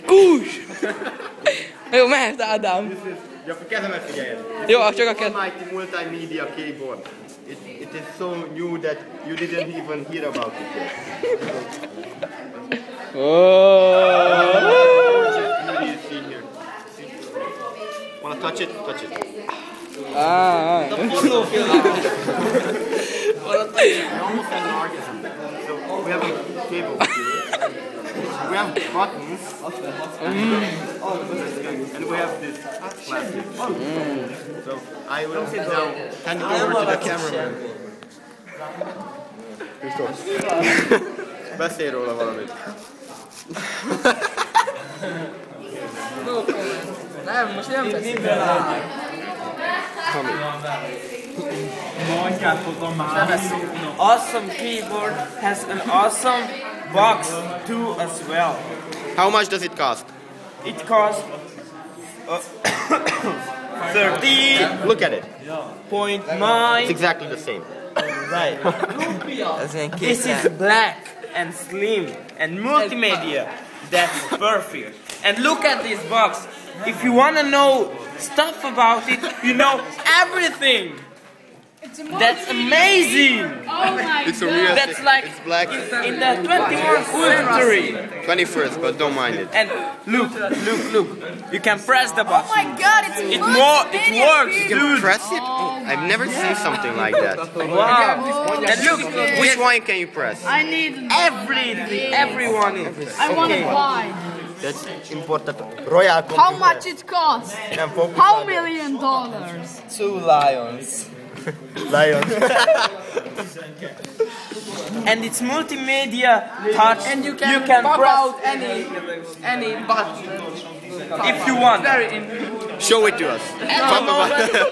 Kús! Jó, mehet Ádám. Ja, a kezemet figyelj! Jó, csak a kezem. Almighty Multimedia keyboard. It is so new that you didn't even hear about it yet. See here. Wanna touch it? Touch it. Ah. Almost an orgasm. So we have a cable here. We have buttons. And we have this plastic. So I will now hand it over to the cameraman. Beszélj róla valamit. Nem, most nem beszélünk. Awesome keyboard has an awesome box too as well. How much does it cost? It costs 30.9. Look at it. It's exactly the same. Right. This is black and slim and multimedia. That's perfect. And look at this box. If you want to know stuff about it, you know everything. That's amazing. Oh my It's a god. real That's thing. like It's black. in the 21st century. 21st, but don't mind it. And look. You can press the Oh button. my god, it's It works, You can dude. press it? I've never seen something like that. Wow. And look, Which one can you press? I need everything, everyone is. I want to buy. That's important. Royal How much it costs? How $1 million? 2 lions. Lion. And it's multimedia touch. And you can pop press out any button. if you want. Show it to us. No,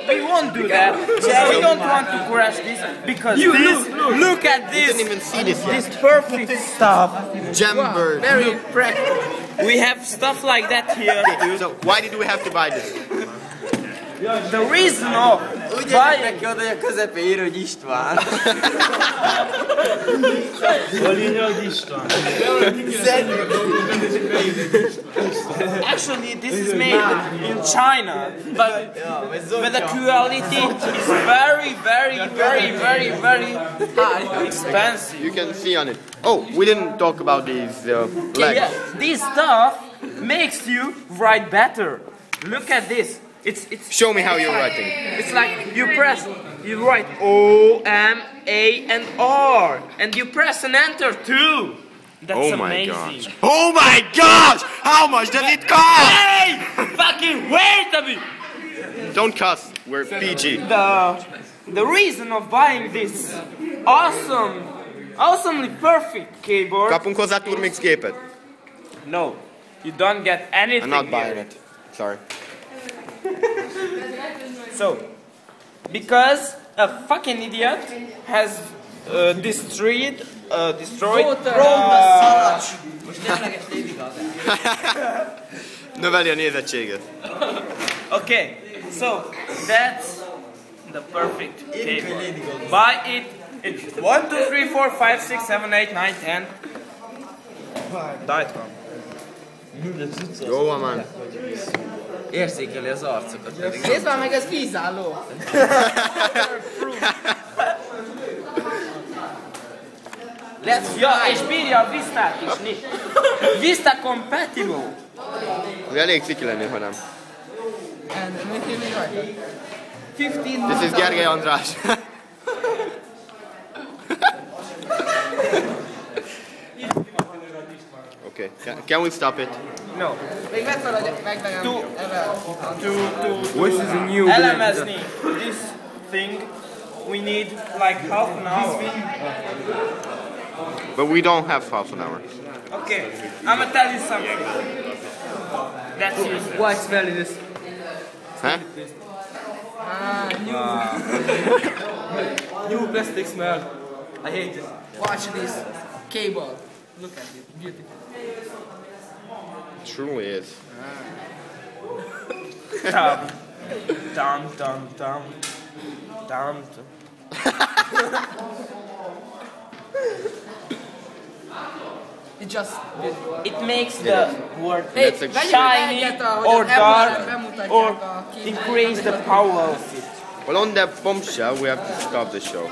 we won't do that. We don't want to press this because look at I this. didn't even see this This yet. perfect stuff. Jamber. Very practical. We have stuff like that here. So why did we have to buy this? The reason of buying Neki oda, hogy a közepén ír, hogy István. actually this is made in China, but the quality is very high, expensive. You can see on it. Oh, we didn't talk about these legs. Yeah, this stuff makes you write better. Look at this. It's Show me how you're writing. It's like you write O, M, A, and R, and you press and enter too. That's Oh my amazing. gosh. Oh my gosh! How much does it cost? Hey! Fucking wait a bit! Don't cuss. We're PG. The reason of buying this awesomely perfect keyboard. Kapunk hozzá Turmix gépet? No, you don't get anything. I'm not buying here. it. Sorry. So, because a fucking idiot has destroyed Növeli a nézettséget. Okay, so that's the perfect keyboard. Buy it. It's 1, 2, 3, 4, 5, 6, 7, 8, 9, 10. .com. Jó van már. Érzékeli az arcokat. Nézd már meg, ez vízálló. Ja, és bírja a Vistát is, Nick. Vista compatible. Ez elég ciki lennél, ha nem. And mit ír még rajta? 15 This is Gergely András. Okay, can we stop it? No. Még vedd fel, hogy meglegyen ebben. This is a new Elemezni this thing, we need like half an hour. But we don't have half an hour. Okay, I'm gonna tell you something. That's useless. Why smelly this? Huh? New plastic smell. I hate it. Watch this cable. Look at it. Beautiful. It truly is. Dum. It just It makes the word Hey, shiny or dark or increase the power of it. Well, on that bombshell, we have to stop the show.